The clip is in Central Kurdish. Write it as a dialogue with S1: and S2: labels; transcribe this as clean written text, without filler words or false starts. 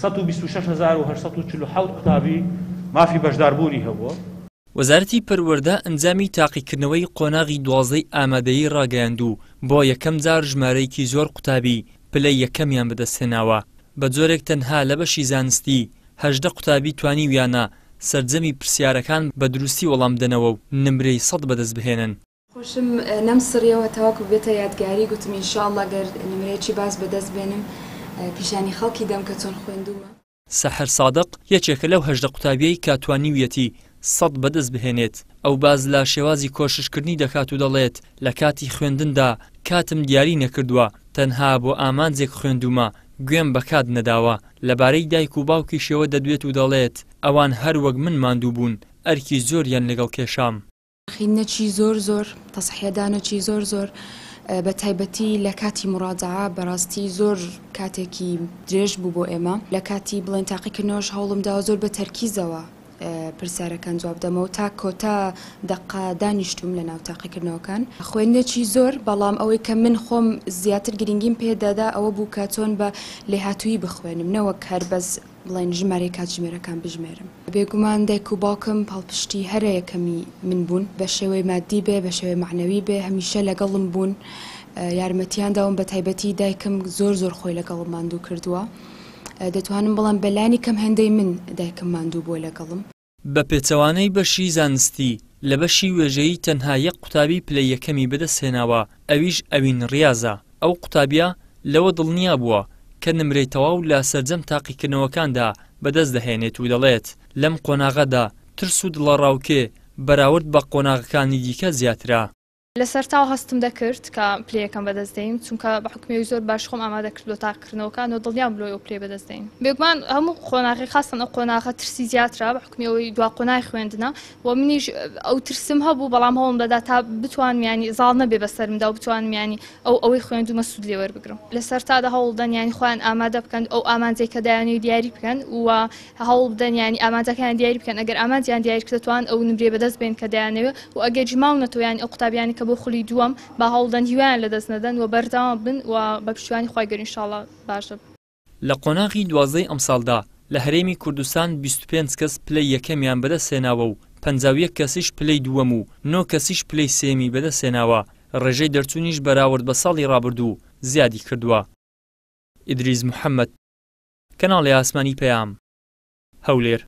S1: 126847 قوتابی مافی بەشداربوونی هەبووە.
S2: وەزارەتی پەروەردە ئەنجامی تاقیکردنەوەی قۆناغی 12 ئامادەیی ڕاگەیاندوو بۆ یەکەم جار ژمارەیەکی زۆر قوتابی پلەی یەکەمیان بەدەستهێناوە. بە جۆرێک تەنها لە بەشی زانستی 18 قوتابی توانیویانە سەرجەمی پرسیارەکان بە دروستی وەڵام بدەنەوە و نمرەی 100 بەدەست بهێنن.
S3: خۆشم نەمسڕیەوە تاوەکو بێتە یادگاری گوتم ئینشاءڵڵا گەر نمرەیەکی باس بەدەست بێنم پیشانی خەڵکی دەم کە چۆن خوێندووە.
S2: سەحر سادق یەکێکە لەو 18 قوتابیەی کە توانیویەتی 100 بەدەست بهێنێت. ئەو باز لە شێوازی کۆششکردنی دەکات و دەڵێت لە کاتی خوێندندا کاتم دیاری نەکردووە، تەنها بۆ ئامانجێک خوێندومە، گوێم بەکات نەداوە. لەبارەی دایک و باوکی شێوە دەدوێت و دەڵێت ئەوان هەر وەک من ماندوو بوون، ئەرکی زۆریان لەگەڵ کێشام.
S3: خینەکی زۆر تەسحیەدانەکی زۆر بە تایبەتی لە کاتی مڕاجعە بەڕاستی زۆر کاتێکی درێژ بوو بۆ ئێمە. لە کاتی بڵێن تاقیکردنەوەش هەوڵمدا زۆر بە تەرکیزەوە پرسیارەکان جواب دەمەوە تا کۆتا دەقا دانیشتوم لە ناو تاقیکردنەوەکان. خوێندنێکی زۆر، بەڵام ئەوەی کە من خۆم زیاتر گرنگیم پێدادا ئەوە بوو کە چۆن بە لێهاتووی بخوێنم، نەوەک هەر بەس بڵێن ژمارەی کاتژمێرەکان بژمێرم. بێگومان دایک و باوکم پاڵپشتی هەرە یەکەمی من بوون، بە شێوەی مادی بێ بە شێوەی معنەوی بێ، هەمیشە لەگەڵم بوون، یارمەتیان داوم. بە تایبەتی دایکم زۆر خۆی لەگەڵم ماندوو کردووە. دەتوانم بەڵام بەلانی کەم هێندەی من دایکم ماندوو بووە لەگەڵم.
S2: بە پێچەوانەی بەشی زانستی لە بەشی وێژەیی تەنها یەک قوتابی پلەی یەکەمی بەدەستهێناوە، ئەویش ئەوین ڕیازە. ئەو قوتابیە لەوە دڵنیا بووە کە نمرەی تەواو لە سەرجەم تاقیکردنەوەکاندا بەدەست دەهێنێت و دەڵێت لەم قۆناغەدا ترس و دڵەڕاوکێ بەراورد بە قۆناغەکانی دیکە زیاترە.
S4: لە سەرتاو هەستم دەکرد کە پلەیەکەم بەدەستدەین، چونکە بە حکومەوەی زۆر باش خۆم ئامادە کرد بۆ تاقیکردنەوەکان و دڵنیام بووە ئەو پلەی بەدەستدەین. بێگومان هەموو قۆناغی خاستن ئەو قۆناغە ترسی زیاترە بە حکومەوەی دوا قۆناغی خوێندنە و منیش ئەو ترسم هەبوو، بەڵام هەوڵم دەدا تا بتوانم ینی زاڵ نەبێ بەسەرمدا و بتوانم ینی ئەوەی خوێندومە سوود لێ وەربگرم. لە سەرتادا هەوڵ بدەن ینی خۆیان ئامادە بکەن ئەو ئامانجەی کە دایانەوێت دیاری بکەن و هەوڵ بدەن ینی ئامانجەکان دیاری بکەن. ئەگەر ئامانجیان دیاری کرد دەتوان ئەو نمرێ بەدەست بێن کە دایانەوێت و ئەگەر جماونەتەوە ینی ئەو قوتابیانی کە بۆ خولی دووەم با هەوڵدەن هیوایان لەدەست نەدەن و بەردەوام بن و بە پشتیوانی خۆی گەر ئینشاڵڵا باشە.
S2: لە قۆناغی 12 ئەمساڵدا لە هەرێمی کوردستان 25 کەس پلەی یەکەمیان بەدەستهێناوە و 51 کەسیش پلەی دووەم و 9 کەسیش پلەی سێمی بەدەستهێناوە. ڕێژەی دەرچوونیش بەراورد بە ساڵی ڕابردوو زیادی کردووە. ئیدریس محەممەد، کەناڵی ئاسمانی پەیام، هەولێر.